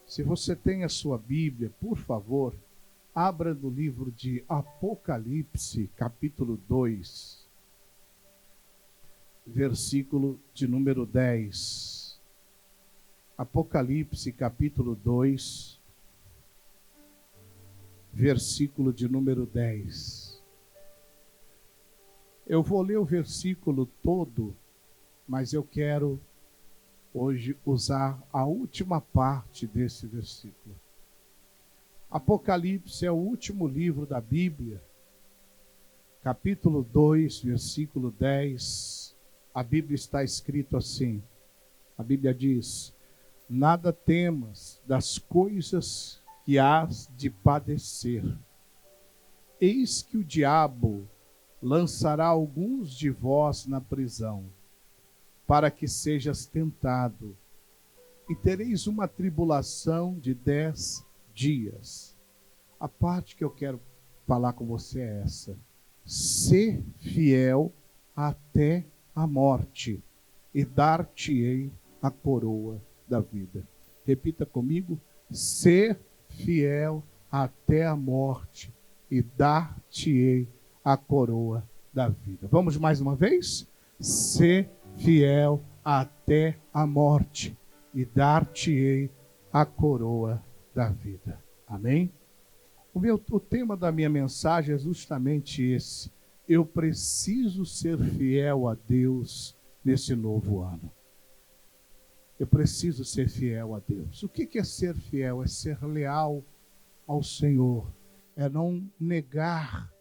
Se você tem a sua Bíblia, por favor, abra no livro de Apocalipse, capítulo 2, versículo de número 10. Apocalipse, capítulo 2, versículo de número 10. Eu vou ler o versículo todo, mas eu quero hoje usar a última parte desse versículo. Apocalipse é o último livro da Bíblia, capítulo 2, versículo 10. A Bíblia está escrito assim. A Bíblia diz: nada temas das coisas que hás de padecer. Eis que o diabo lançará alguns de vós na prisão, para que sejas tentado, e tereis uma tribulação de 10 dias. A parte que eu quero falar com você é essa: ser fiel até a morte, e dar-te-ei a coroa da vida. Repita comigo: ser fiel até a morte, e dar-te-ei a coroa da vida. Vamos mais uma vez? Ser fiel até a morte, e dar-te-ei a coroa da vida. Amém? O tema da minha mensagem é justamente esse. Eu preciso ser fiel a Deus nesse novo ano. Eu preciso ser fiel a Deus. O que é ser fiel? É ser leal ao Senhor. É não negar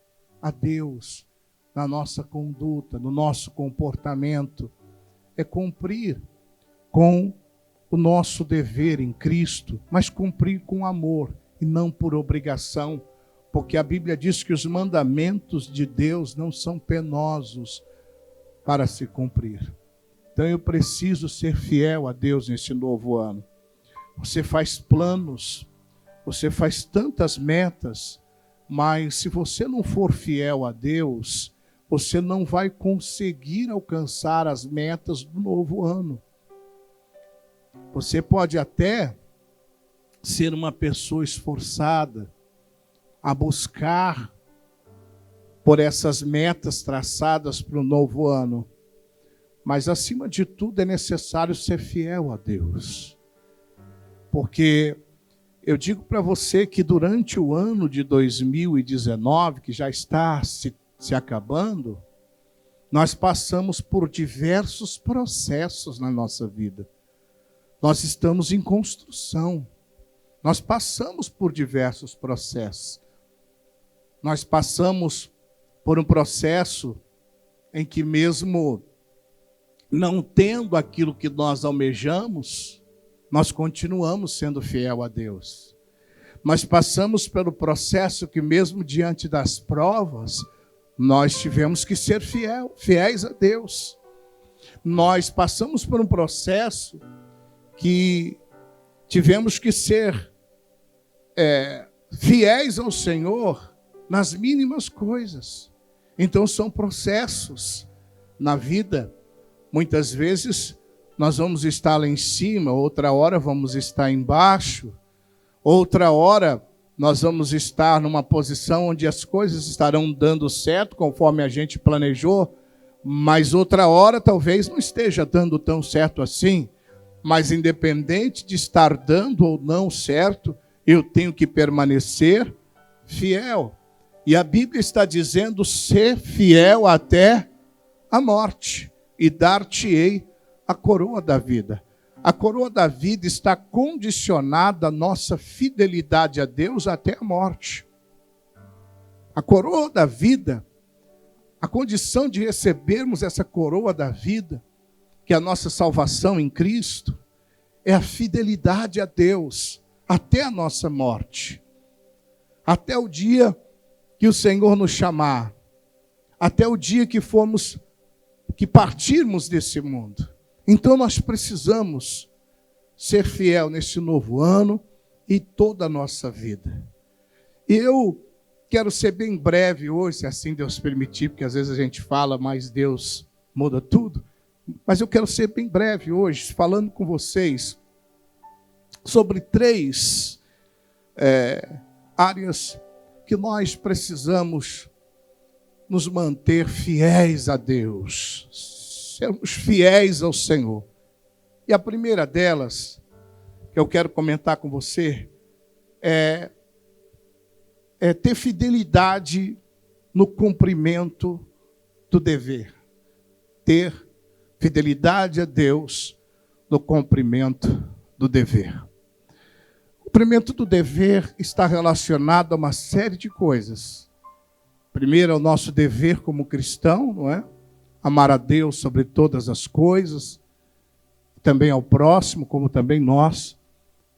a Deus na nossa conduta, no nosso comportamento. É cumprir com o nosso dever em Cristo, mas cumprir com amor e não por obrigação, porque a Bíblia diz que os mandamentos de Deus não são penosos para se cumprir. Então eu preciso ser fiel a Deus nesse novo ano. Você faz planos, você faz tantas metas, mas se você não for fiel a Deus, você não vai conseguir alcançar as metas do novo ano. Você pode até ser uma pessoa esforçada a buscar por essas metas traçadas para o novo ano, mas acima de tudo é necessário ser fiel a Deus. Porque eu digo para você que durante o ano de 2019, que já está se acabando, nós passamos por diversos processos na nossa vida. Nós estamos em construção. Nós passamos por diversos processos. Nós passamos por um processo em que mesmo não tendo aquilo que nós almejamos, nós continuamos sendo fiel a Deus. Nós passamos pelo processo que mesmo diante das provas, nós tivemos que ser fiéis a Deus. Nós passamos por um processo que tivemos que ser fiéis ao Senhor nas mínimas coisas. Então são processos na vida. Muitas vezes nós vamos estar lá em cima, outra hora vamos estar embaixo, outra hora nós vamos estar numa posição onde as coisas estarão dando certo conforme a gente planejou, mas outra hora talvez não esteja dando tão certo assim. Mas independente de estar dando ou não certo, eu tenho que permanecer fiel. E a Bíblia está dizendo: ser fiel até a morte, e dar-te-ei a coroa da vida. A coroa da vida está condicionada à nossa fidelidade a Deus até a morte. A coroa da vida, a condição de recebermos essa coroa da vida, que é a nossa salvação em Cristo, é a fidelidade a Deus até a nossa morte. Até o dia que o Senhor nos chamar, até o dia que partirmos desse mundo. Então nós precisamos ser fiel nesse novo ano e toda a nossa vida. E eu quero ser bem breve hoje, se assim Deus permitir, porque às vezes a gente fala, mas Deus muda tudo. Mas eu quero ser bem breve hoje, falando com vocês sobre 3 áreas que nós precisamos nos manter fiéis a Deus, sermos fiéis ao Senhor. E a primeira delas, que eu quero comentar com você, é ter fidelidade no cumprimento do dever. Ter fidelidade a Deus no cumprimento do dever. O cumprimento do dever está relacionado a uma série de coisas. Primeiro, é o nosso dever como cristão, não é? Amar a Deus sobre todas as coisas, também ao próximo, como também nós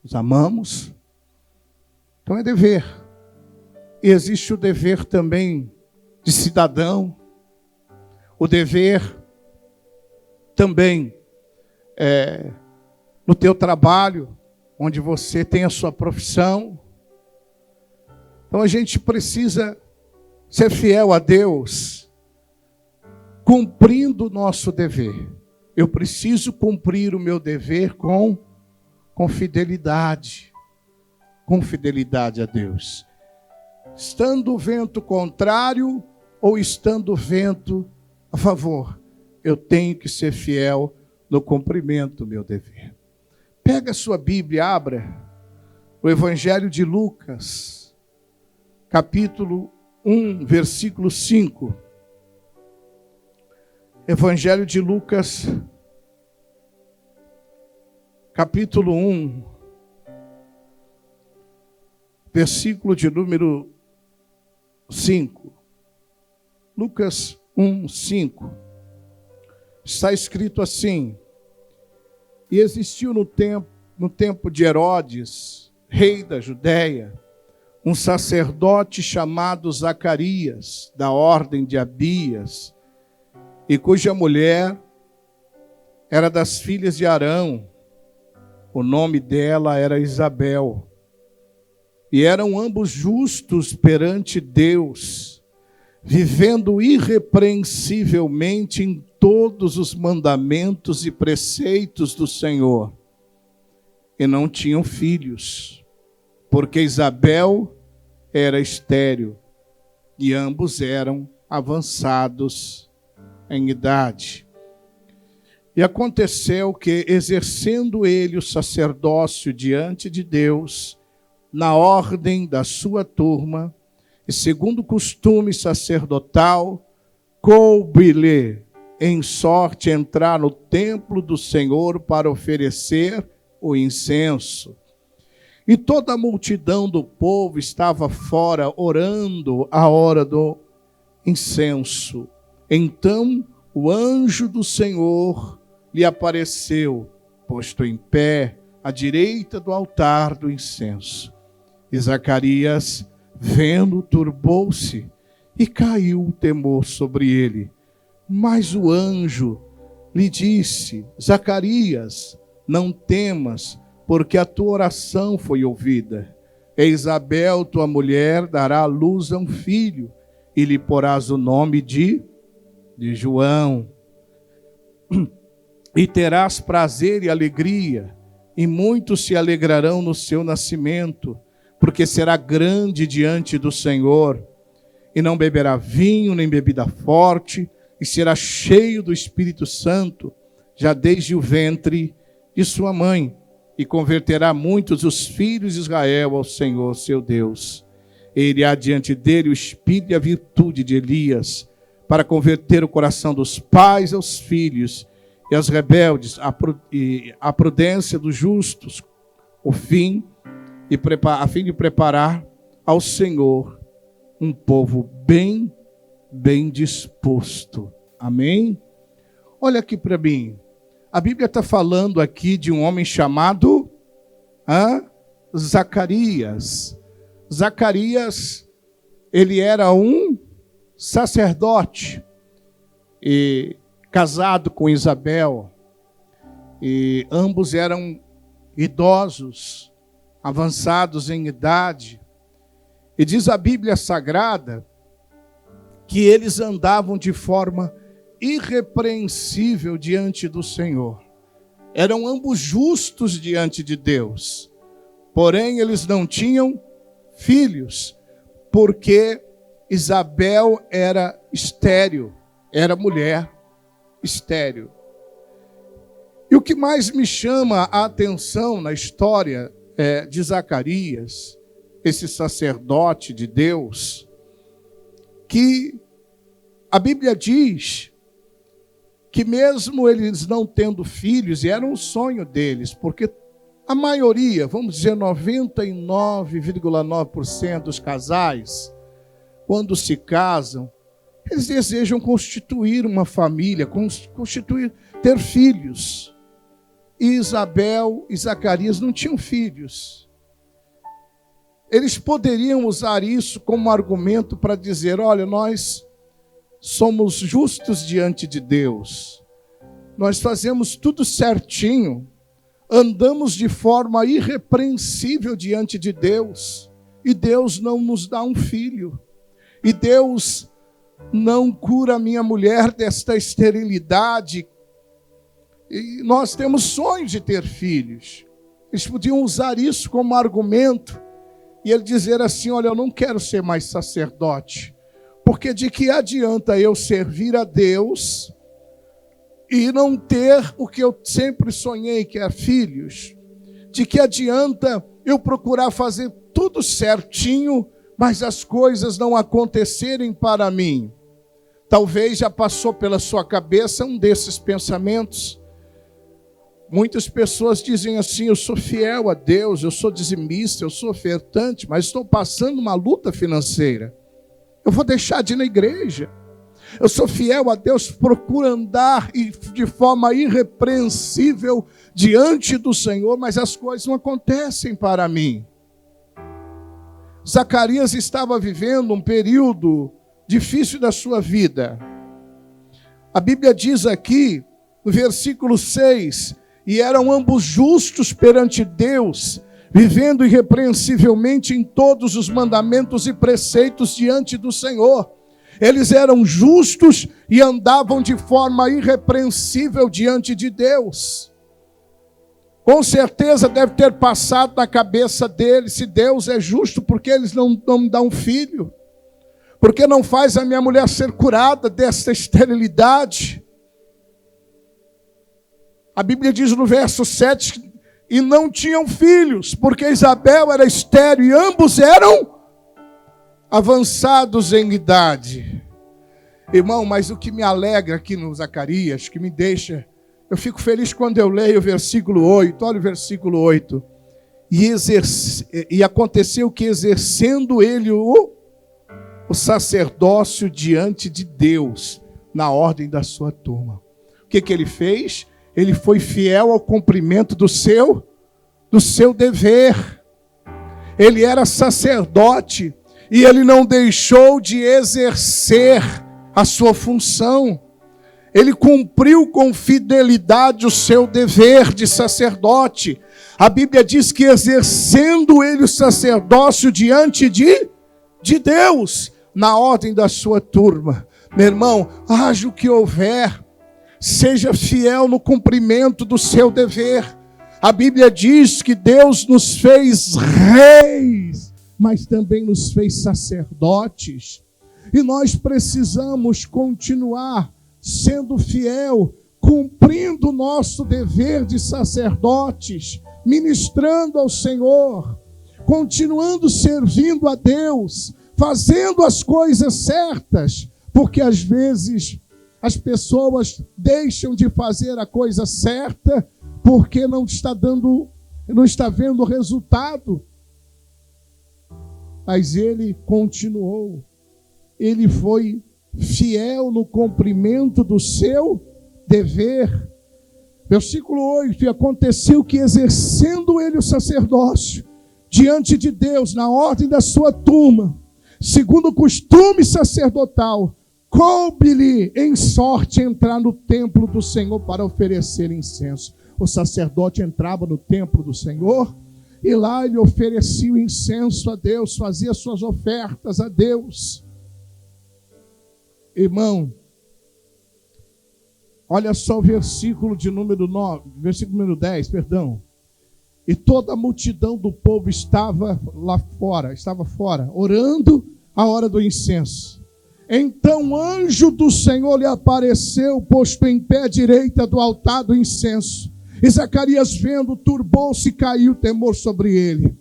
os amamos. Então é dever. E existe o dever também de cidadão, o dever também no teu trabalho, onde você tem a sua profissão. Então a gente precisa ser fiel a Deus, cumprindo o nosso dever. Eu preciso cumprir o meu dever com fidelidade a Deus. Estando o vento contrário ou estando o vento a favor, eu tenho que ser fiel no cumprimento do meu dever. Pega a sua Bíblia, abra o Evangelho de Lucas, capítulo 1, versículo 5. Evangelho de Lucas, capítulo 1, versículo de número 5. Lucas 1, 5. Está escrito assim: e existiu no tempo de Herodes, rei da Judéia, um sacerdote chamado Zacarias, da ordem de Abias, e cuja mulher era das filhas de Arão. O nome dela era Isabel. E eram ambos justos perante Deus, vivendo irrepreensivelmente em todos os mandamentos e preceitos do Senhor. E não tinham filhos, porque Isabel era estéril, e ambos eram avançados em idade. E aconteceu que, exercendo ele o sacerdócio diante de Deus, na ordem da sua turma, e segundo o costume sacerdotal, coube-lhe em sorte entrar no templo do Senhor para oferecer o incenso. E toda a multidão do povo estava fora orando à hora do incenso. Então o anjo do Senhor lhe apareceu, posto em pé à direita do altar do incenso. E Zacarias, vendo, turbou-se e caiu o temor sobre ele. Mas o anjo lhe disse: Zacarias, não temas, porque a tua oração foi ouvida. E Isabel, tua mulher, dará à luz a um filho, e lhe porás o nome de João. E terás prazer e alegria, e muitos se alegrarão no seu nascimento, porque será grande diante do Senhor, e não beberá vinho nem bebida forte, e será cheio do Espírito Santo, já desde o ventre de sua mãe, e converterá muitos os filhos de Israel ao Senhor seu Deus. Ele há diante dele o espírito e a virtude de Elias, para converter o coração dos pais aos filhos, e aos rebeldes a prudência dos justos, a fim de preparar ao Senhor um povo bem disposto. Amém? Olha aqui para mim. A Bíblia está falando aqui de um homem chamado Zacarias. Zacarias, ele era um sacerdote, e casado com Isabel, e ambos eram idosos, avançados em idade. E diz a Bíblia Sagrada que eles andavam de forma irrepreensível diante do Senhor. Eram ambos justos diante de Deus. Porém, eles não tinham filhos, porque Isabel era estéril, era mulher estéril. E o que mais me chama a atenção na história de Zacarias, esse sacerdote de Deus, que a Bíblia diz que mesmo eles não tendo filhos, e era um sonho deles, porque a maioria, vamos dizer 99,9% dos casais, quando se casam, eles desejam constituir uma família, ter filhos. E Isabel e Zacarias não tinham filhos. Eles poderiam usar isso como argumento para dizer, olha, nós somos justos diante de Deus. Nós fazemos tudo certinho. Andamos de forma irrepreensível diante de Deus. E Deus não nos dá um filho. E Deus não cura a minha mulher desta esterilidade. E nós temos sonhos de ter filhos. Eles podiam usar isso como argumento. E ele dizer assim, olha, eu não quero ser mais sacerdote. Porque de que adianta eu servir a Deus e não ter o que eu sempre sonhei, que é filhos? De que adianta eu procurar fazer tudo certinho, mas as coisas não acontecerem para mim? Talvez já passou pela sua cabeça um desses pensamentos. Muitas pessoas dizem assim, eu sou fiel a Deus, eu sou dizimista, eu sou ofertante, mas estou passando uma luta financeira. Eu vou deixar de ir na igreja. Eu sou fiel a Deus, procuro andar de forma irrepreensível diante do Senhor, mas as coisas não acontecem para mim. Zacarias estava vivendo um período difícil da sua vida. A Bíblia diz aqui, no versículo 6, e eram ambos justos perante Deus, vivendo irrepreensivelmente em todos os mandamentos e preceitos diante do Senhor. Eles eram justos e andavam de forma irrepreensível diante de Deus. Com certeza deve ter passado na cabeça deles, se Deus é justo, por que eles não me dão um filho? Por que não faz a minha mulher ser curada dessa esterilidade? A Bíblia diz no verso 7, e não tinham filhos, porque Isabel era estéril e ambos eram avançados em idade. Irmão, mas o que me alegra aqui no Zacarias, que me deixa, eu fico feliz quando eu leio o versículo 8, olha o versículo 8. E aconteceu que exercendo ele o sacerdócio diante de Deus, na ordem da sua turma. O que ele fez? Ele foi fiel ao cumprimento do seu dever. Ele era sacerdote e ele não deixou de exercer a sua função. Ele cumpriu com fidelidade o seu dever de sacerdote. A Bíblia diz que exercendo ele o sacerdócio diante de Deus, na ordem da sua turma. Meu irmão, haja o que houver, seja fiel no cumprimento do seu dever. A Bíblia diz que Deus nos fez reis, mas também nos fez sacerdotes. E nós precisamos continuar sendo fiel, cumprindo o nosso dever de sacerdotes, ministrando ao Senhor, continuando servindo a Deus, fazendo as coisas certas, porque às vezes as pessoas deixam de fazer a coisa certa porque não está vendo o resultado. Mas ele continuou. Ele foi fiel no cumprimento do seu dever. Versículo 8, e aconteceu que exercendo ele o sacerdócio diante de Deus, na ordem da sua turma, segundo o costume sacerdotal, coube-lhe em sorte entrar no templo do Senhor para oferecer incenso. O sacerdote entrava no templo do Senhor e lá ele oferecia o incenso a Deus, fazia suas ofertas a Deus. Irmão, olha só o versículo de número 9, versículo número 10, perdão. E toda a multidão do povo estava fora, orando a hora do incenso. Então o anjo do Senhor lhe apareceu, posto em pé à direita do altar do incenso. E Zacarias, vendo, turbou-se e caiu temor sobre ele.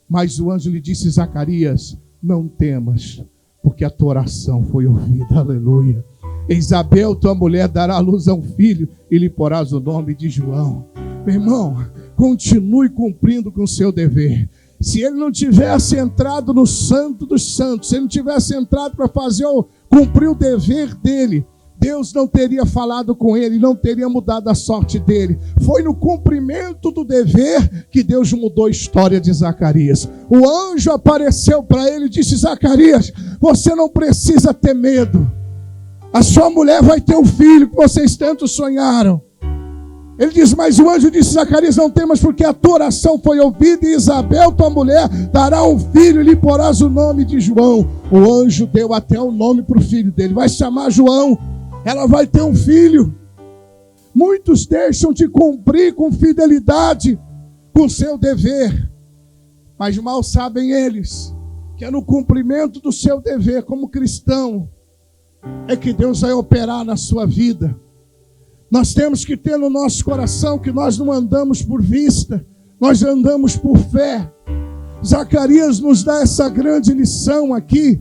Mas o anjo lhe disse: Zacarias, não temas, porque a tua oração foi ouvida. Aleluia. Isabel, tua mulher, dará à luz a um filho e lhe porás o nome de João. Meu irmão, continue cumprindo com o seu dever. Se ele não tivesse entrado no Santo dos Santos, se ele não tivesse entrado para cumprir o dever dele, Deus não teria falado com ele, não teria mudado a sorte dele. Foi no cumprimento do dever que Deus mudou a história de Zacarias. O anjo apareceu para ele e disse: Zacarias, você não precisa ter medo. A sua mulher vai ter um filho que vocês tanto sonharam. Ele diz: mas o anjo disse: Zacarias, não temas, porque a tua oração foi ouvida, e Isabel, tua mulher, dará um filho e lhe porás o nome de João. O anjo deu até o nome para o filho dele. Vai se chamar João. Ela vai ter um filho. Muitos deixam de cumprir com fidelidade com seu dever, mas mal sabem eles que é no cumprimento do seu dever como cristão é que Deus vai operar na sua vida. Nós temos que ter no nosso coração que nós não andamos por vista, nós andamos por fé. Zacarias nos dá essa grande lição aqui,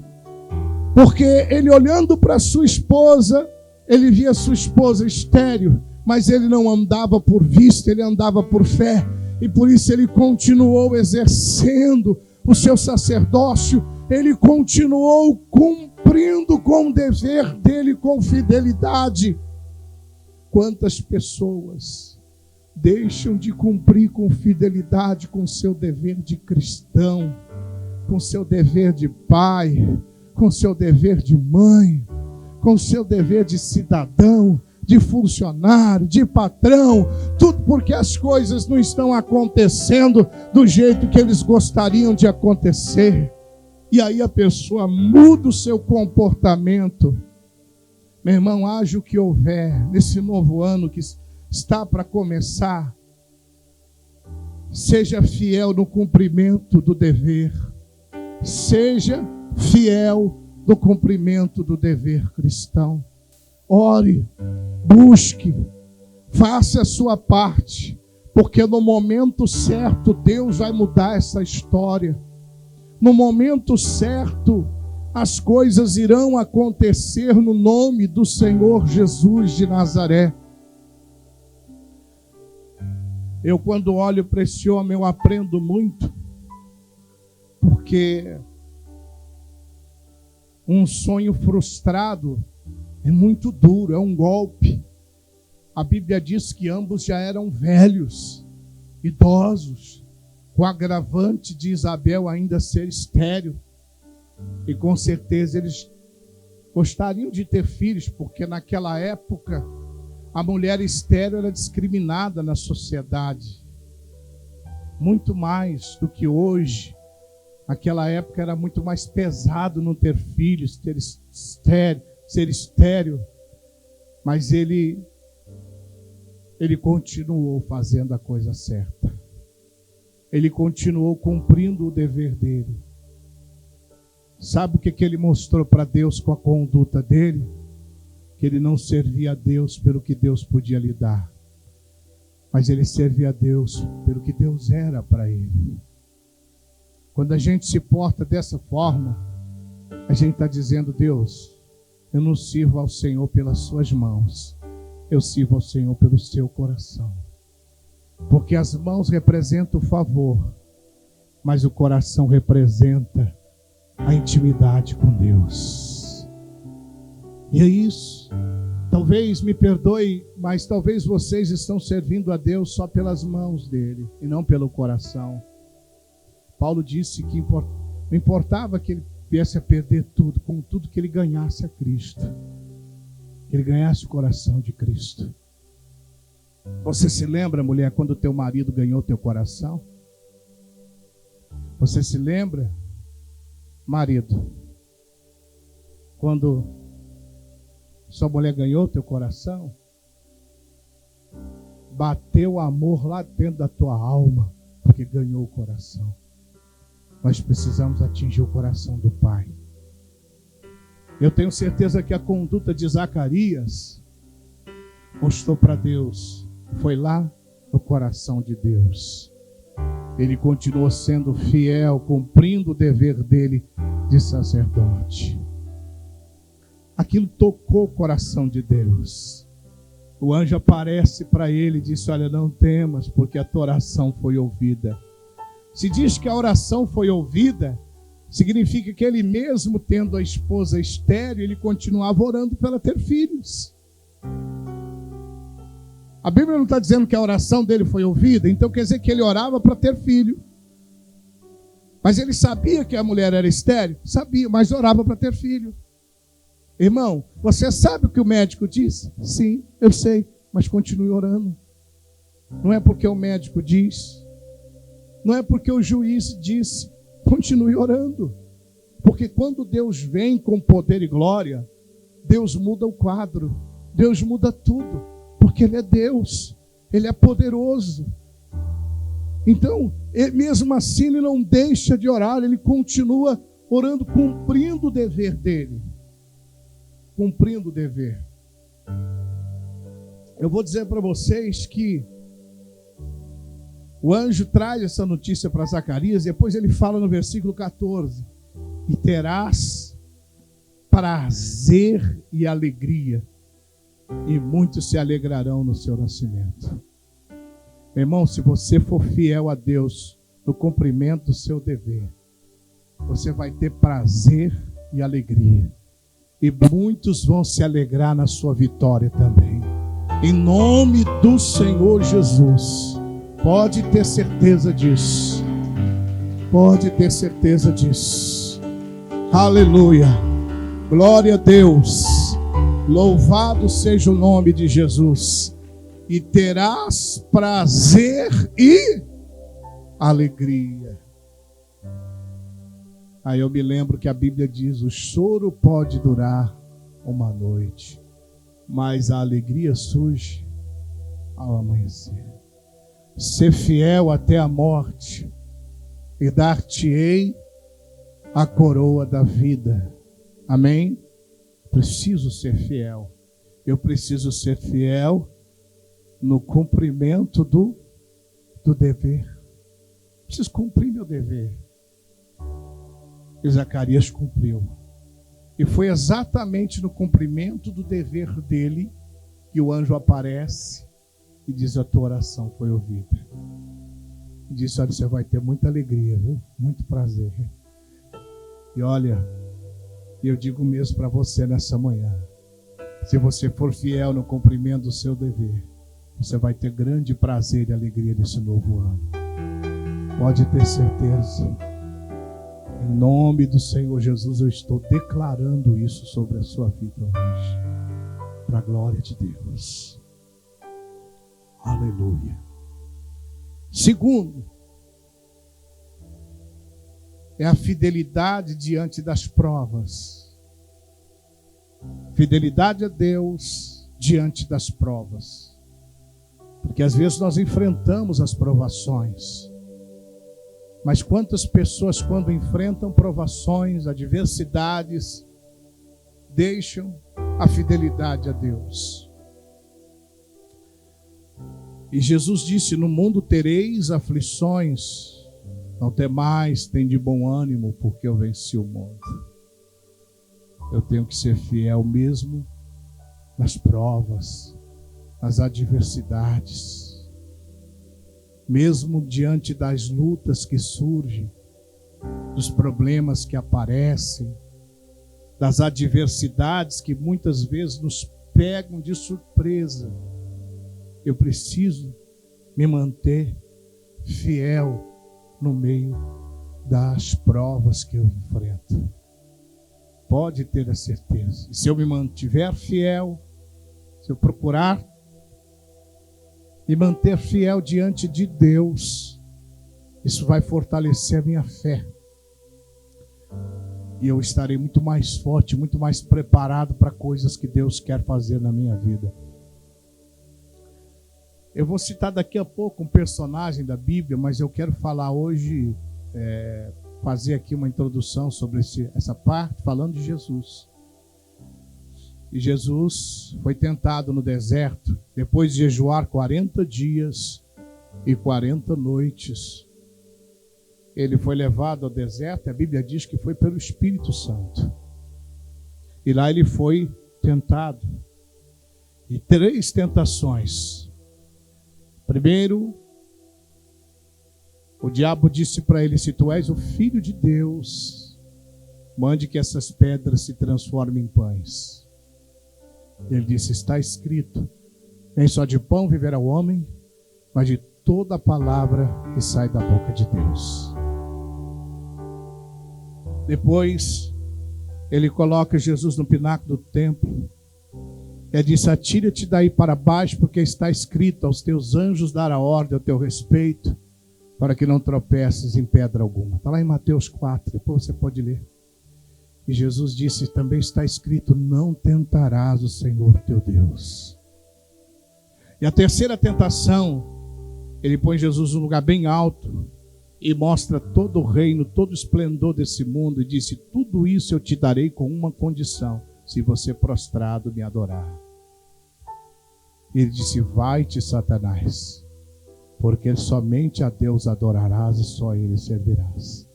porque ele, olhando para sua esposa, ele via sua esposa estéril, mas ele não andava por vista, ele andava por fé. E por isso ele continuou exercendo o seu sacerdócio, ele continuou cumprindo com o dever dele com fidelidade. Quantas pessoas deixam de cumprir com fidelidade com seu dever de cristão, com seu dever de pai, com seu dever de mãe, com seu dever de cidadão, de funcionário, de patrão, tudo porque as coisas não estão acontecendo do jeito que eles gostariam de acontecer. E aí a pessoa muda o seu comportamento. Meu irmão, haja o que houver nesse novo ano que está para começar, seja fiel no cumprimento do dever, seja fiel no cumprimento do dever cristão. Ore, busque, faça a sua parte, porque no momento certo Deus vai mudar essa história. No momento certo as coisas irão acontecer no nome do Senhor Jesus de Nazaré. Eu, quando olho para esse homem, eu aprendo muito, porque um sonho frustrado é muito duro, é um golpe. A Bíblia diz que ambos já eram velhos, idosos, com o agravante de Isabel ainda ser estéril. E com certeza eles gostariam de ter filhos, porque naquela época a mulher estéril era discriminada na sociedade. Muito mais do que hoje. Naquela época era muito mais pesado não ter filhos, ser estéril. Mas ele continuou fazendo a coisa certa. Ele continuou cumprindo o dever dele. Sabe o que ele mostrou para Deus com a conduta dele? Que ele não servia a Deus pelo que Deus podia lhe dar, mas ele servia a Deus pelo que Deus era para ele. Quando a gente se porta dessa forma, a gente está dizendo: Deus, eu não sirvo ao Senhor pelas suas mãos, eu sirvo ao Senhor pelo seu coração. Porque as mãos representam o favor, mas o coração representa a intimidade com Deus. E é isso. Talvez, me perdoe, mas talvez vocês estão servindo a Deus só pelas mãos dele e não pelo coração. Paulo disse que não importava que ele viesse a perder tudo, contudo que ele ganhasse a Cristo, que ele ganhasse o coração de Cristo. Você se lembra, mulher, quando teu marido ganhou teu coração? Você se lembra, marido, quando sua mulher ganhou teu coração? Bateu o amor lá dentro da tua alma, porque porque ganhou o coração. Nós precisamos atingir o coração do Pai. Eu tenho certeza que a conduta de Zacarias mostrou para Deus, foi lá no coração de Deus. Ele continuou sendo fiel, cumprindo o dever dele de sacerdote. Aquilo tocou o coração de Deus. O anjo aparece para ele e disse: olha, não temas, porque a tua oração foi ouvida. Se diz que a oração foi ouvida, significa que ele mesmo tendo a esposa estéril, ele continuava orando para ela ter filhos. A Bíblia não está dizendo que a oração dele foi ouvida, então quer dizer que ele orava para ter filho. Mas ele sabia que a mulher era estéril? Sabia, mas orava para ter filho. Irmão, você sabe o que o médico disse? Sim, eu sei, mas continue orando. Não é porque o médico diz, não é porque o juiz disse, continue orando. Porque quando Deus vem com poder e glória, Deus muda o quadro, Deus muda tudo, porque Ele é Deus, Ele é poderoso. Então, mesmo assim, Ele não deixa de orar, Ele continua orando, cumprindo o dever dEle. Cumprindo o dever. Eu vou dizer para vocês que o anjo traz essa notícia para Zacarias, e depois ele fala no versículo 14: e terás prazer e alegria, e muitos se alegrarão no seu nascimento. Meu irmão, se você for fiel a Deus no cumprimento do seu dever, você vai ter prazer e alegria, e muitos vão se alegrar na sua vitória também, em nome do Senhor Jesus. Pode ter certeza disso. Pode ter certeza disso. Aleluia. Glória a Deus. Louvado seja o nome de Jesus. E terás prazer e alegria. Aí eu me lembro que a Bíblia diz: o choro pode durar uma noite, mas a alegria surge ao amanhecer. Ser fiel até a morte, e dar-te-ei a coroa da vida. Amém? Preciso ser fiel. Eu preciso ser fiel no cumprimento do dever. Preciso cumprir meu dever. E Zacarias cumpriu. E foi exatamente no cumprimento do dever dele que o anjo aparece e diz: a tua oração foi ouvida. E disse: olha, você vai ter muita alegria, viu? Muito prazer. E olha, eu digo mesmo para você nessa manhã: se você for fiel no cumprimento do seu dever, você vai ter grande prazer e alegria nesse novo ano. Pode ter certeza. Em nome do Senhor Jesus, eu estou declarando isso sobre a sua vida hoje, para a glória de Deus. Aleluia. Segundo, é a fidelidade diante das provas. Fidelidade a Deus diante das provas. Porque às vezes nós enfrentamos as provações. Mas quantas pessoas, quando enfrentam provações, adversidades, deixam a fidelidade a Deus? E Jesus disse: no mundo tereis aflições, não temais, tem de bom ânimo, porque eu venci o mundo. Eu tenho que ser fiel mesmo nas provas, nas adversidades, mesmo diante das lutas que surgem, dos problemas que aparecem, das adversidades que muitas vezes nos pegam de surpresa. Eu preciso me manter fiel no meio das provas que eu enfrento. Pode ter a certeza. E se eu me mantiver fiel, se eu procurar me manter fiel diante de Deus, isso vai fortalecer a minha fé. E eu estarei muito mais forte, muito mais preparado para coisas que Deus quer fazer na minha vida. Eu vou citar daqui a pouco um personagem da Bíblia, mas eu quero falar hoje, fazer aqui uma introdução sobre essa parte, falando de Jesus. E Jesus foi tentado no deserto, depois de jejuar 40 dias e 40 noites. Ele foi levado ao deserto, e a Bíblia diz que foi pelo Espírito Santo. E lá ele foi tentado. E 3 tentações. Primeiro, o diabo disse para ele: se tu és o Filho de Deus, mande que essas pedras se transformem em pães. Ele disse: está escrito, nem só de pão viverá o homem, mas de toda a palavra que sai da boca de Deus. Depois, ele coloca Jesus no pináculo do templo. Ele disse: atira-te daí para baixo, porque está escrito, aos teus anjos dará ordem ao teu respeito, para que não tropeces em pedra alguma. Está lá em Mateus 4, depois você pode ler. E Jesus disse: também está escrito, não tentarás o Senhor teu Deus. E a terceira tentação, ele põe Jesus num lugar bem alto e mostra todo o reino, todo o esplendor desse mundo, e disse: tudo isso eu te darei com uma condição, se você prostrado me adorar. Ele disse: vai-te, Satanás, porque somente a Deus adorarás e só Ele servirás.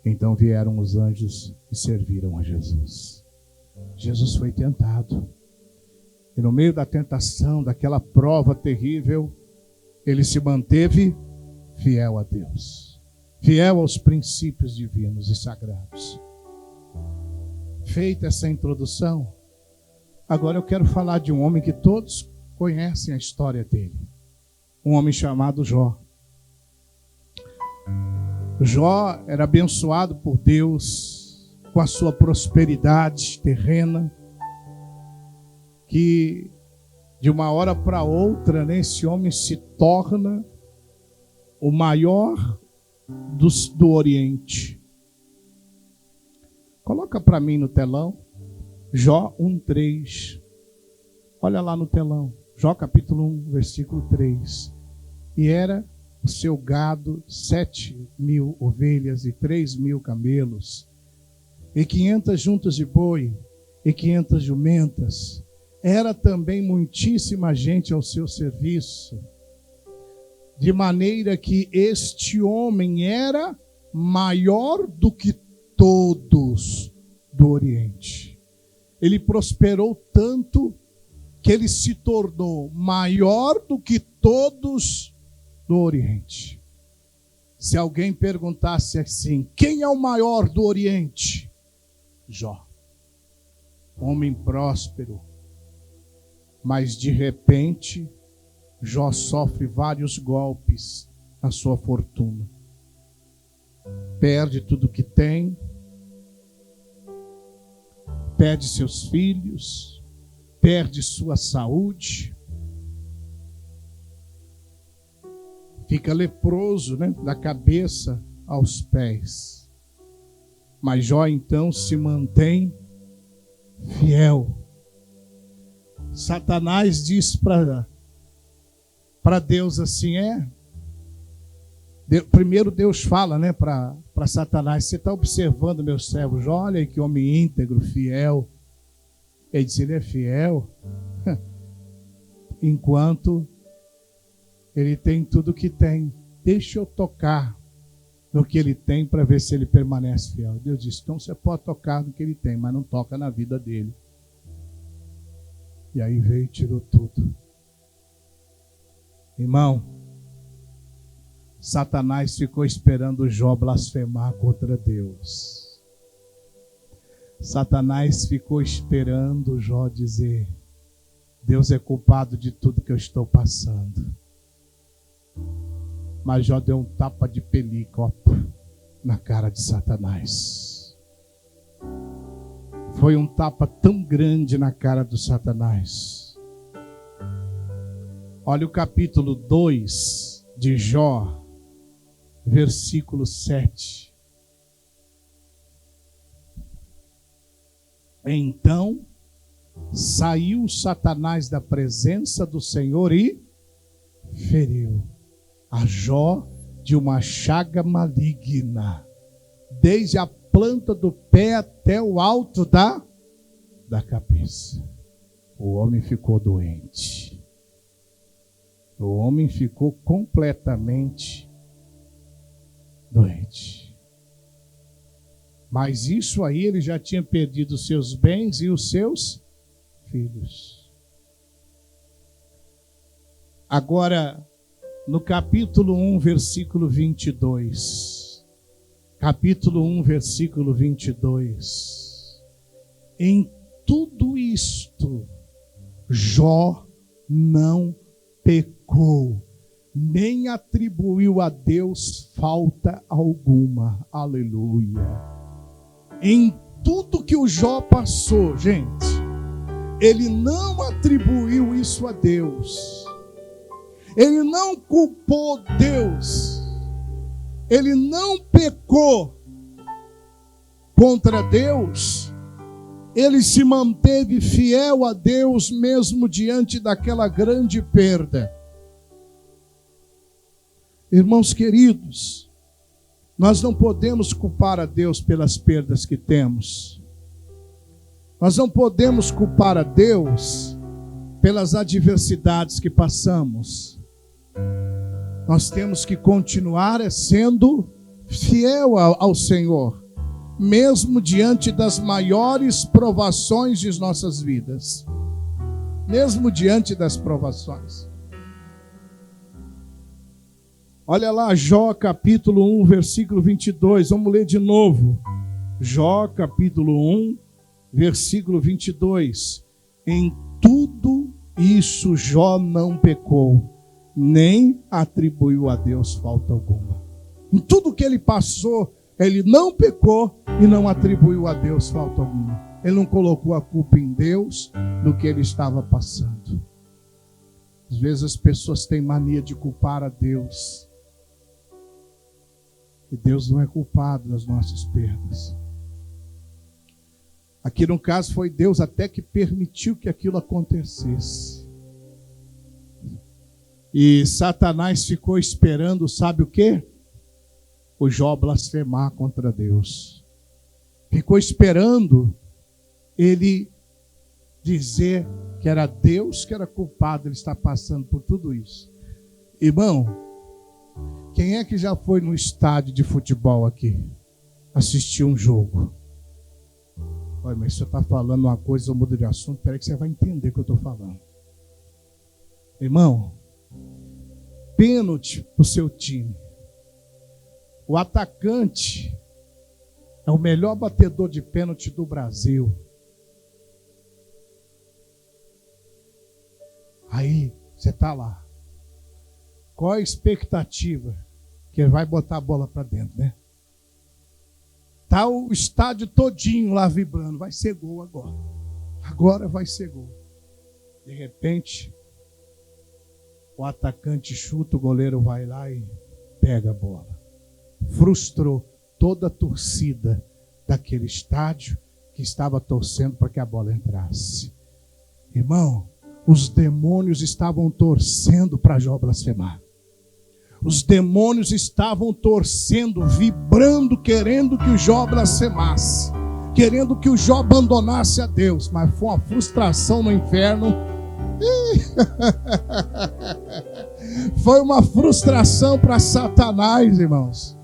Então vieram os anjos e serviram a Jesus. Jesus foi tentado. E no meio da tentação, daquela prova terrível, ele se manteve fiel a Deus, fiel aos princípios divinos e sagrados. Feita essa introdução, agora eu quero falar de um homem que todos conhecem a história dele. Um homem chamado Jó. Jó era abençoado por Deus com a sua prosperidade terrena, que de uma hora para outra, esse homem se torna o maior do Oriente. Coloca para mim no telão, Jó 1:3. Olha lá no telão, Jó capítulo 1, versículo 3. E era o seu gado 7.000 ovelhas e 3.000 camelos, e 500 juntas de boi, e 500 jumentas. Era também muitíssima gente ao seu serviço, de maneira que este homem era maior do que todos do Oriente. Ele prosperou tanto que ele se tornou maior do que todos do Oriente. Se alguém perguntasse assim: quem é o maior do Oriente? Jó. Homem próspero. Mas de repente, Jó sofre vários golpes na sua fortuna. Perde tudo que tem, perde seus filhos, perde sua saúde, fica leproso, da cabeça aos pés. Mas Jó então se mantém fiel. Satanás diz para Deus assim: primeiro Deus fala para Satanás: você está observando meu servo Jó? Olha aí que homem íntegro, fiel. Ele disse: ele é fiel enquanto ele tem tudo que tem. Deixa eu tocar no que ele tem para ver se ele permanece fiel. Deus disse: então você pode tocar no que ele tem, mas não toca na vida dele. E aí veio e tirou tudo. Irmão, Satanás ficou esperando Jó blasfemar contra Deus. Satanás ficou esperando Jó dizer: Deus é culpado de tudo que eu estou passando. Mas Jó deu um tapa de pelica na cara de Satanás. Foi um tapa tão grande na cara do Satanás. Olha o capítulo 2 de Jó, versículo 7. Então saiu Satanás da presença do Senhor e feriu a Jó de uma chaga maligna, desde a planta do pé até o alto da cabeça. O homem ficou doente. O homem ficou completamente doente. Mas isso aí, ele já tinha perdido os seus bens e os seus filhos. Agora, no capítulo 1, versículo 22. Capítulo 1, versículo 22. Em tudo isto, Jó não pecou, nem atribuiu a Deus falta alguma. Aleluia. Em tudo que o Jó passou, gente, ele não atribuiu isso a Deus. Ele não culpou Deus. Ele não pecou contra Deus. Ele se manteve fiel a Deus mesmo diante daquela grande perda. Irmãos queridos, nós não podemos culpar a Deus pelas perdas que temos. Nós não podemos culpar a Deus pelas adversidades que passamos. Nós temos que continuar sendo fiel ao Senhor, mesmo diante das maiores provações de nossas vidas. Mesmo diante das provações. Olha lá, Jó capítulo 1, versículo 22. Vamos ler de novo. Jó capítulo 1, versículo 22. Em tudo isso Jó não pecou, nem atribuiu a Deus falta alguma. Em tudo que ele passou, ele não pecou e não atribuiu a Deus falta alguma. Ele não colocou a culpa em Deus do que ele estava passando. Às vezes as pessoas têm mania de culpar a Deus. E Deus não é culpado das nossas perdas. Aqui no caso foi Deus até que permitiu que aquilo acontecesse. E Satanás ficou esperando, sabe o quê? O Jó blasfemar contra Deus. Ficou esperando ele dizer que era Deus que era culpado, ele está passando por tudo isso. Irmão, quem é que já foi no estádio de futebol aqui? Assistir um jogo? Olha, mas você está falando uma coisa, eu mudo de assunto, peraí que você vai entender o que eu estou falando. Irmão, pênalti para o seu time. O atacante é o melhor batedor de pênalti do Brasil. Aí, você está lá. Qual a expectativa? Que ele vai botar a bola para dentro, né? Está o estádio todinho lá vibrando. Vai ser gol agora. Agora vai ser gol. De repente, o atacante chuta, o goleiro vai lá e pega a bola. Frustrou toda a torcida daquele estádio que estava torcendo para que a bola entrasse. Irmão, os demônios estavam torcendo para Jó blasfemar. Os demônios estavam torcendo, vibrando, querendo que o Jó blasfemasse, querendo que o Jó abandonasse a Deus. Mas foi uma frustração no inferno. Foi uma frustração para Satanás, irmãos.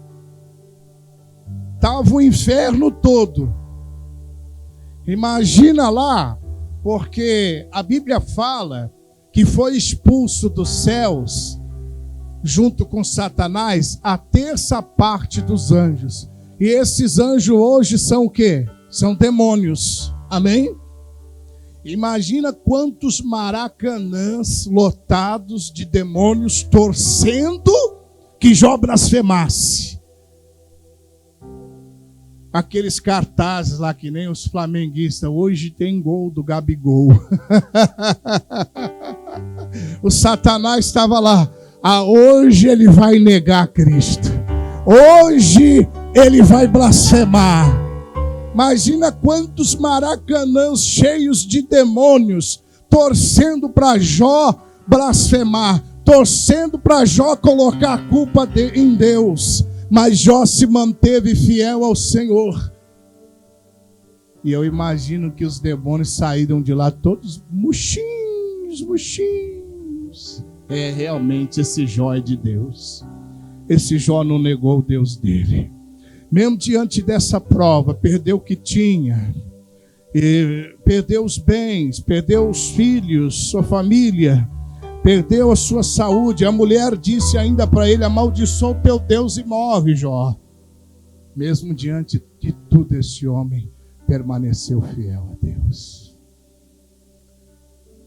Estava o inferno todo. Imagina lá, porque a Bíblia fala que foi expulso dos céus, junto com Satanás, a terça parte dos anjos. E esses anjos hoje são o quê? São demônios. Amém? Imagina quantos maracanãs lotados de demônios torcendo que Jó blasfemasse. Aqueles cartazes lá que nem os flamenguistas, hoje tem gol do Gabigol. O Satanás estava lá. Hoje ele vai negar Cristo. Hoje ele vai blasfemar. Imagina quantos maracanãs cheios de demônios torcendo para Jó blasfemar, torcendo para Jó colocar a culpa em Deus. Mas Jó se manteve fiel ao Senhor. E eu imagino que os demônios saíram de lá todos murchinhos. Realmente esse Jó é de Deus. Esse Jó não negou o Deus dele. Mesmo diante dessa prova, perdeu o que tinha. Perdeu os bens, perdeu os filhos, sua família. Perdeu a sua saúde. A mulher disse ainda para ele: amaldiçoa o teu Deus e morre, Jó. Mesmo diante de tudo, esse homem permaneceu fiel a Deus.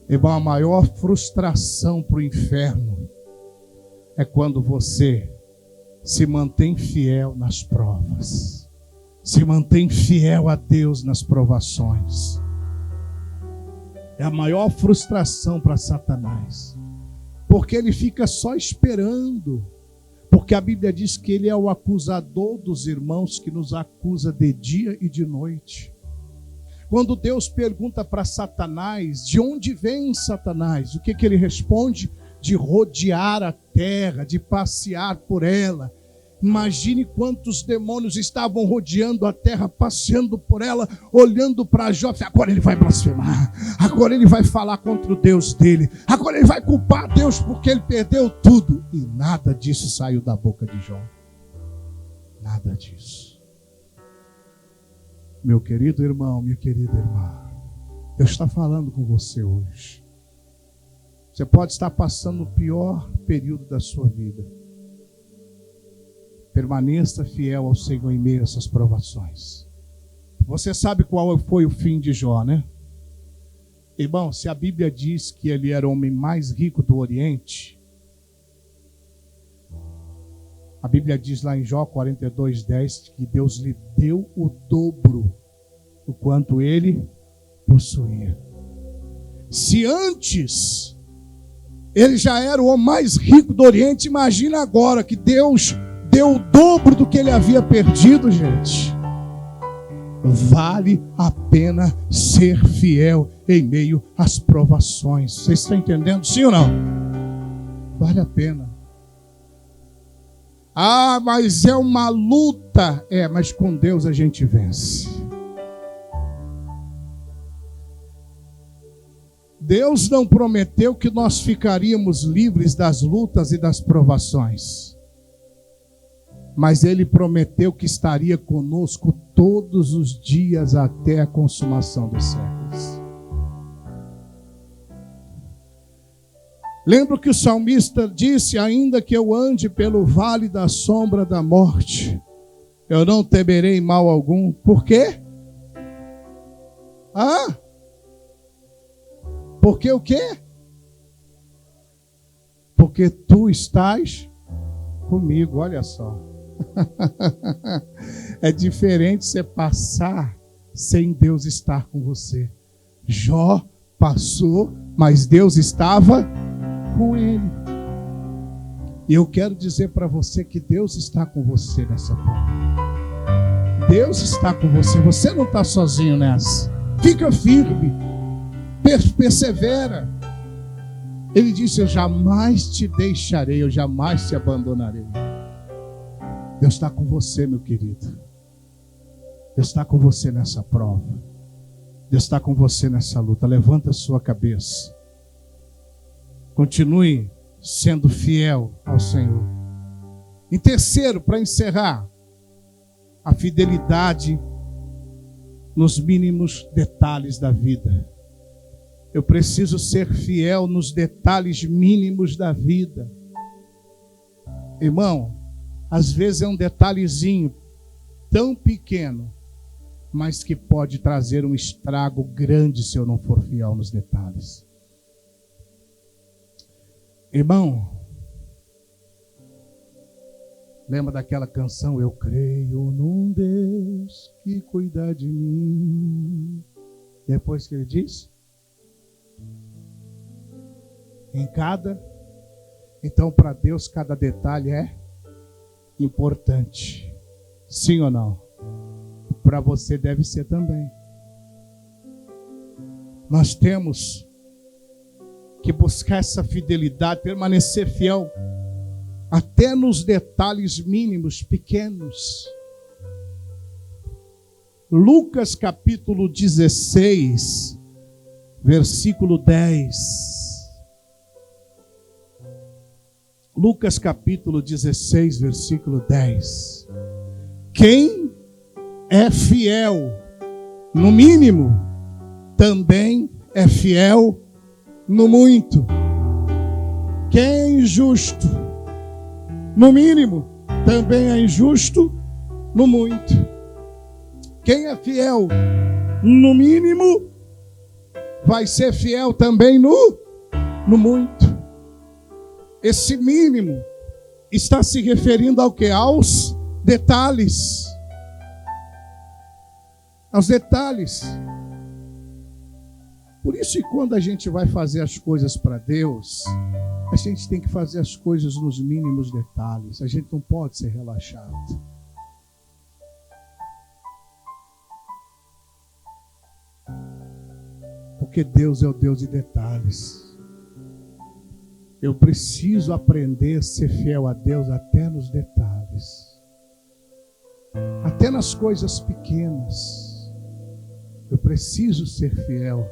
Irmão, a maior frustração para o inferno é quando você se mantém fiel nas provas, se mantém fiel a Deus nas provações. É a maior frustração para Satanás, porque ele fica só esperando, porque a Bíblia diz que ele é o acusador dos irmãos, que nos acusa de dia e de noite. Quando Deus pergunta para Satanás, de onde vem Satanás? O que ele responde? De rodear a terra, de passear por ela. Imagine quantos demônios estavam rodeando a terra, passeando por ela, olhando para Jó. Agora ele vai blasfemar, agora ele vai falar contra o Deus dele, agora ele vai culpar Deus porque ele perdeu tudo. E nada disso saiu da boca de Jó. Nada disso. Meu querido irmão, minha querida irmã, Deus está falando com você hoje. Você pode estar passando o pior período da sua vida. Permaneça fiel ao Senhor em meio a essas provações. Você sabe qual foi o fim de Jó, né? Irmão, se a Bíblia diz que ele era o homem mais rico do Oriente, a Bíblia diz lá em Jó 42:10 que Deus lhe deu o dobro do quanto ele possuía. Se antes ele já era o homem mais rico do Oriente, imagina agora que Deus deu o dobro do que ele havia perdido, gente. Vale a pena ser fiel em meio às provações. Vocês estão entendendo, sim ou não? Vale a pena. Ah, mas é uma luta. Mas com Deus a gente vence. Deus não prometeu que nós ficaríamos livres das lutas e das provações. Mas Ele prometeu que estaria conosco todos os dias até a consumação dos séculos. Lembra que o salmista disse: ainda que eu ande pelo vale da sombra da morte, eu não temerei mal algum. Por quê? Porque o quê? Porque tu estás comigo, olha só. É diferente você passar sem Deus estar com você. Jó passou, mas Deus estava com ele. E eu quero dizer para você que Deus está com você nessa prova. Deus está com você. Você não está sozinho nessa. Fica firme. Persevera. Ele disse: eu jamais te deixarei, eu jamais te abandonarei. Deus está com você, meu querido. Deus está com você nessa prova. Deus está com você nessa luta. Levanta a sua cabeça. Continue sendo fiel ao Senhor. Em terceiro, para encerrar, a fidelidade nos mínimos detalhes da vida. Eu preciso ser fiel nos detalhes mínimos da vida. Irmão, às vezes é um detalhezinho tão pequeno, mas que pode trazer um estrago grande se eu não for fiel nos detalhes. Irmão, lembra daquela canção? Eu creio num Deus que cuida de mim. Depois que ele diz? Então para Deus cada detalhe é importante. Sim ou não? Para você deve ser também. Nós temos que buscar essa fidelidade, permanecer fiel até nos detalhes mínimos, pequenos. Lucas capítulo 16, versículo 10. Lucas capítulo 16, versículo 10. Quem é fiel no mínimo, também é fiel no muito. Quem é injusto no mínimo, também é injusto no muito. Quem é fiel no mínimo, vai ser fiel também no muito. Esse mínimo está se referindo ao quê? Aos detalhes. Aos detalhes. Por isso que quando a gente vai fazer as coisas para Deus, a gente tem que fazer as coisas nos mínimos detalhes. A gente não pode ser relaxado. Porque Deus é o Deus de detalhes. Eu preciso aprender a ser fiel a Deus até nos detalhes. Até nas coisas pequenas. Eu preciso ser fiel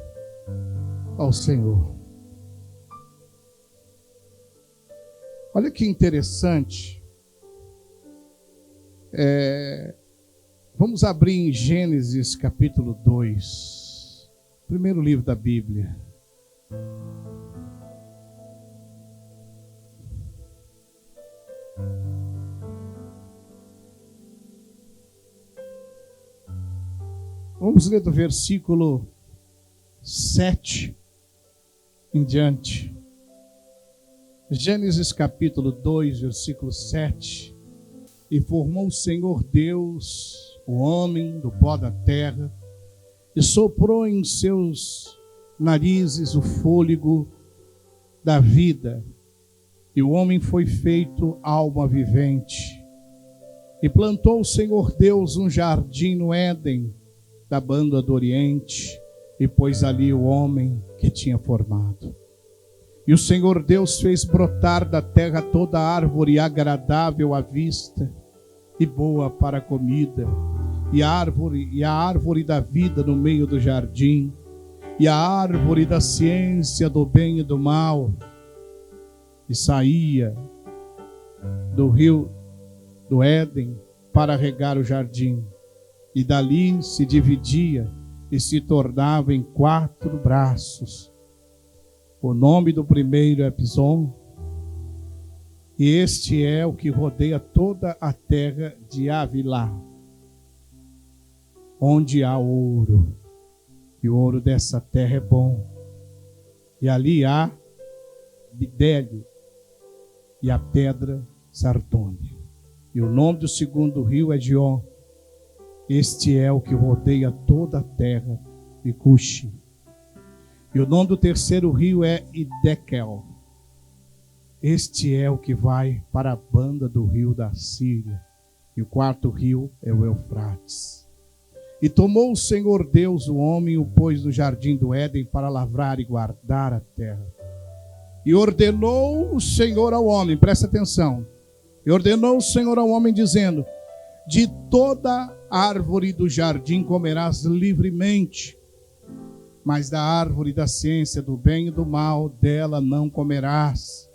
ao Senhor. Olha que interessante. Vamos abrir em Gênesis capítulo 2. Primeiro livro da Bíblia. Vamos ler do versículo 7 em diante. Gênesis capítulo 2, versículo 7. E formou o Senhor Deus o homem do pó da terra, e soprou em seus narizes o fôlego da vida, e o homem foi feito alma vivente. E plantou o Senhor Deus um jardim no Éden, da banda do Oriente, e pôs ali o homem que tinha formado. E o Senhor Deus fez brotar da terra toda árvore agradável à vista e boa para a comida, e a árvore da vida no meio do jardim, e a árvore da ciência do bem e do mal. E saía do rio do Éden para regar o jardim, e dali se dividia e se tornava em 4 braços. O nome do primeiro é Pison, e este é o que rodeia toda a terra de Havilá, onde há ouro, e o ouro dessa terra é bom, e ali há bidélio e a pedra sardônia. E o nome do segundo rio é Gion. Este é o que rodeia toda a terra de Cuxi. E o nome do terceiro rio é Idekel. Este é o que vai para a banda do rio da Síria. E o quarto rio é o Eufrates. E tomou o Senhor Deus o homem e o pôs no jardim do Éden para lavrar e guardar a terra. E ordenou o Senhor ao homem, presta atenção. E ordenou o Senhor ao homem dizendo: de toda árvore do jardim comerás livremente, mas da árvore da ciência do bem e do mal, dela não comerás,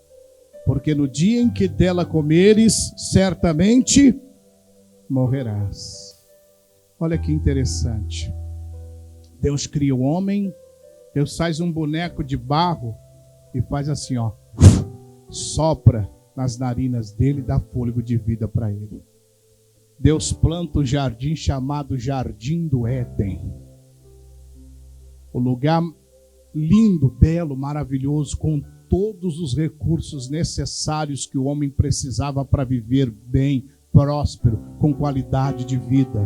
porque no dia em que dela comeres, certamente morrerás. Olha que interessante. Deus cria o homem, Deus faz um boneco de barro e faz assim, ó, sopra nas narinas dele e dá fôlego de vida para ele. Deus planta um jardim chamado Jardim do Éden. O lugar lindo, belo, maravilhoso, com todos os recursos necessários que o homem precisava para viver bem, próspero, com qualidade de vida.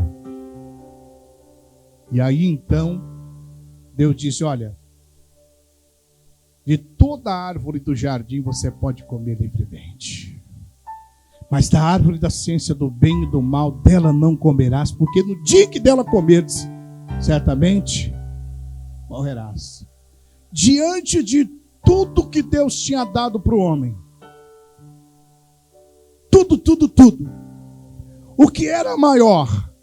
E aí então, Deus disse: olha, de toda árvore do jardim você pode comer livremente, mas da árvore da ciência do bem e do mal, dela não comerás, porque no dia que dela comerdes, certamente morrerás. Diante de tudo que Deus tinha dado para o homem. Tudo. O que era maior?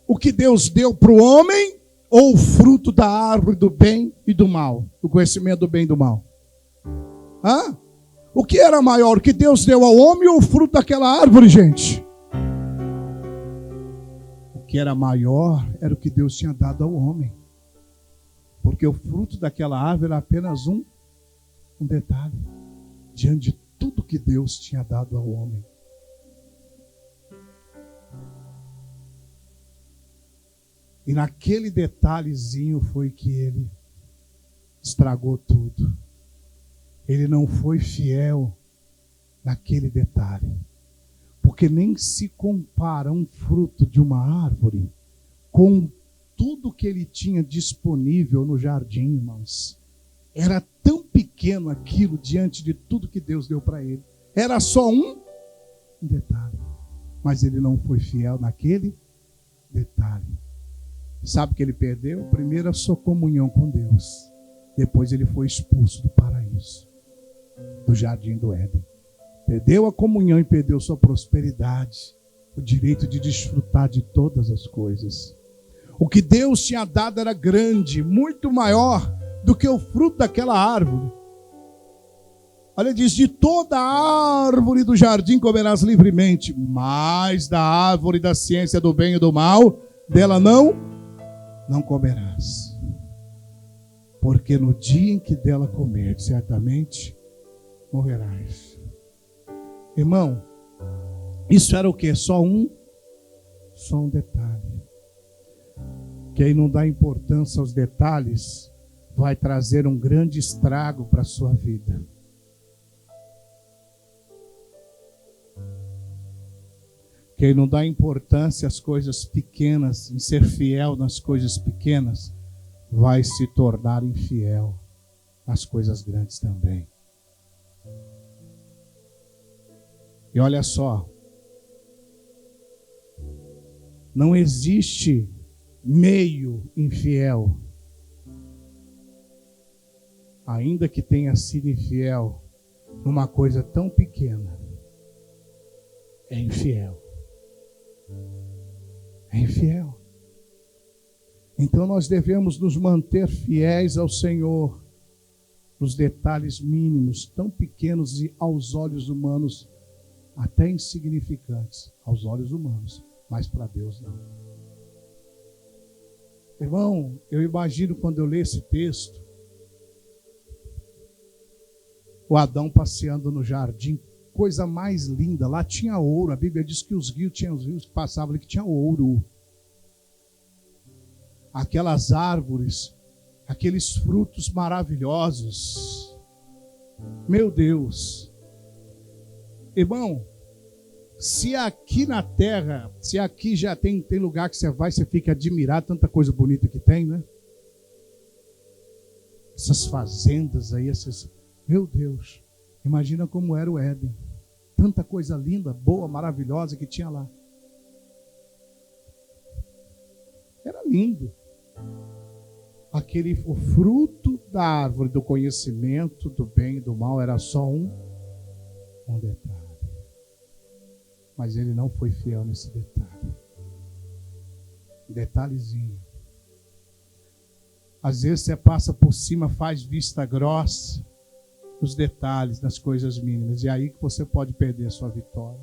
O que Deus deu para o homem ou o fruto da árvore do bem e do mal? O conhecimento do bem e do mal? Hã? O que era maior? O que Deus deu ao homem ou o fruto daquela árvore, gente? O que era maior era o que Deus tinha dado ao homem. Porque o fruto daquela árvore era apenas um detalhe diante de tudo que Deus tinha dado ao homem. E naquele detalhezinho foi que ele estragou tudo. Ele não foi fiel naquele detalhe. Porque nem se compara um fruto de uma árvore com tudo que ele tinha disponível no jardim, irmãos. Era tão pequeno aquilo diante de tudo que Deus deu para ele. Era só um detalhe. Mas ele não foi fiel naquele detalhe. Sabe o que ele perdeu? Primeiro a sua comunhão com Deus. Depois ele foi expulso do paraíso, do jardim do Éden. Perdeu a comunhão e perdeu sua prosperidade, o direito de desfrutar de todas as coisas. O que Deus tinha dado era grande, muito maior do que o fruto daquela árvore. Olha, diz, de toda árvore do jardim comerás livremente, mas da árvore da ciência do bem e do mal, dela não comerás. Porque no dia em que dela comer, certamente morrerás. Irmão, isso era o quê? Só um detalhe. Quem não dá importância aos detalhes vai trazer um grande estrago para a sua vida. Quem não dá importância às coisas pequenas, em ser fiel nas coisas pequenas, vai se tornar infiel nas coisas grandes também. E olha só, não existe meio infiel. Ainda que tenha sido infiel numa coisa tão pequena, é infiel. É infiel. Então nós devemos nos manter fiéis ao Senhor nos detalhes mínimos, tão pequenos e aos olhos humanos até insignificantes, aos olhos humanos, mas para Deus não. Irmão, eu imagino quando eu leio esse texto, o Adão passeando no jardim, coisa mais linda, lá tinha ouro, a Bíblia diz que os rios que passavam ali que tinha ouro. Aquelas árvores, aqueles frutos maravilhosos. Meu Deus. Irmão, se aqui na terra, se aqui já tem lugar que você vai, você fica admirado, tanta coisa bonita que tem, né? Essas fazendas aí, meu Deus, imagina como era o Éden. Tanta coisa linda, boa, maravilhosa que tinha lá. Era lindo. O fruto da árvore do conhecimento do bem e do mal era só um detalhe. Mas ele não foi fiel nesse detalhe. Detalhezinho. Às vezes você passa por cima, faz vista grossa nos detalhes, nas coisas mínimas. E é aí que você pode perder a sua vitória.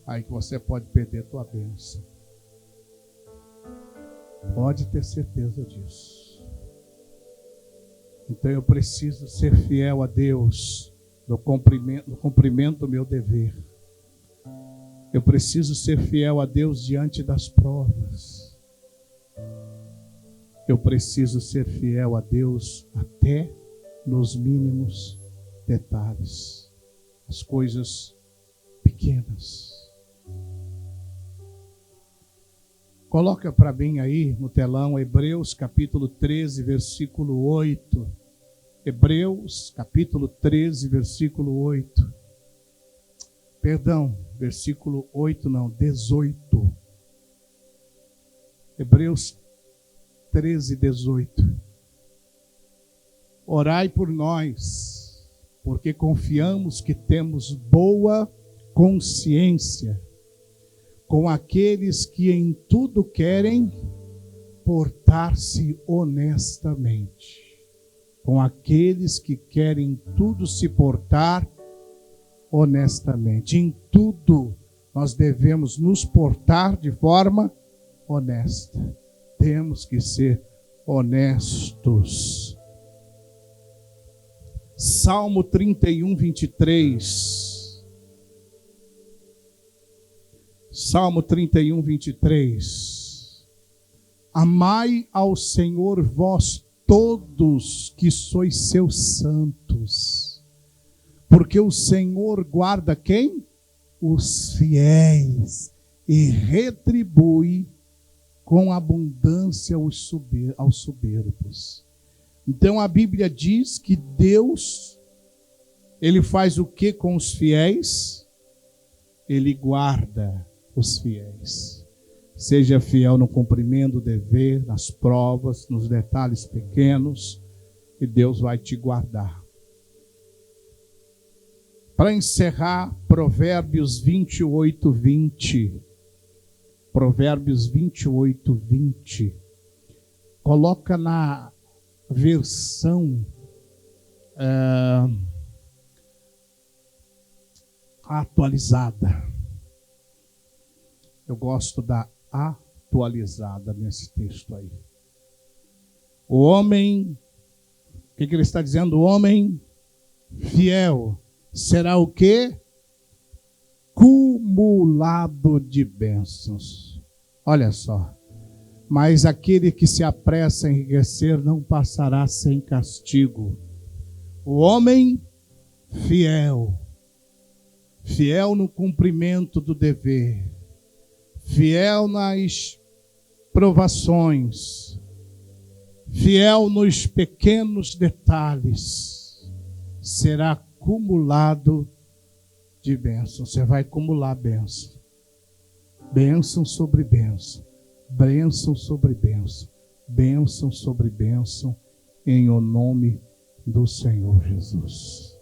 Aí que você pode perder a tua bênção. Pode ter certeza disso. Então eu preciso ser fiel a Deus no cumprimento do meu dever. Eu preciso ser fiel a Deus diante das provas. Eu preciso ser fiel a Deus até nos mínimos detalhes. As coisas pequenas. Coloca para mim aí no telão Hebreus capítulo 13, versículo 8. Hebreus capítulo 13, versículo 8. Perdão, versículo 8 não, 18. Hebreus 13, 18. Orai por nós, porque confiamos que temos boa consciência com aqueles que em tudo querem portar-se honestamente. Com aqueles que querem tudo se portar honestamente. Em tudo nós devemos nos portar de forma honesta. Temos que ser honestos. Salmo 31, 23. Salmo 31, 23. Amai ao Senhor vós todos que sois seus santos, porque o Senhor guarda quem? Os fiéis, e retribui com abundância aos soberbos. Então a Bíblia diz que Deus, Ele faz o que com os fiéis? Ele guarda os fiéis. Seja fiel no cumprimento do dever, nas provas, nos detalhes pequenos, e Deus vai te guardar. Para encerrar, Provérbios 28, 20. Provérbios 28, 20. Coloca na versão atualizada. Eu gosto da atualizada nesse texto aí. O homem, o que ele está dizendo? O homem fiel será o quê? Cumulado de bênçãos. Olha só. Mas aquele que se apressa a enriquecer não passará sem castigo. O homem fiel, fiel no cumprimento do dever, fiel nas provações, fiel nos pequenos detalhes, será acumulado de bênção. Você vai acumular bênção. Bênção sobre bênção. Bênção sobre bênção. Bênção sobre bênção. Em o nome do Senhor Jesus.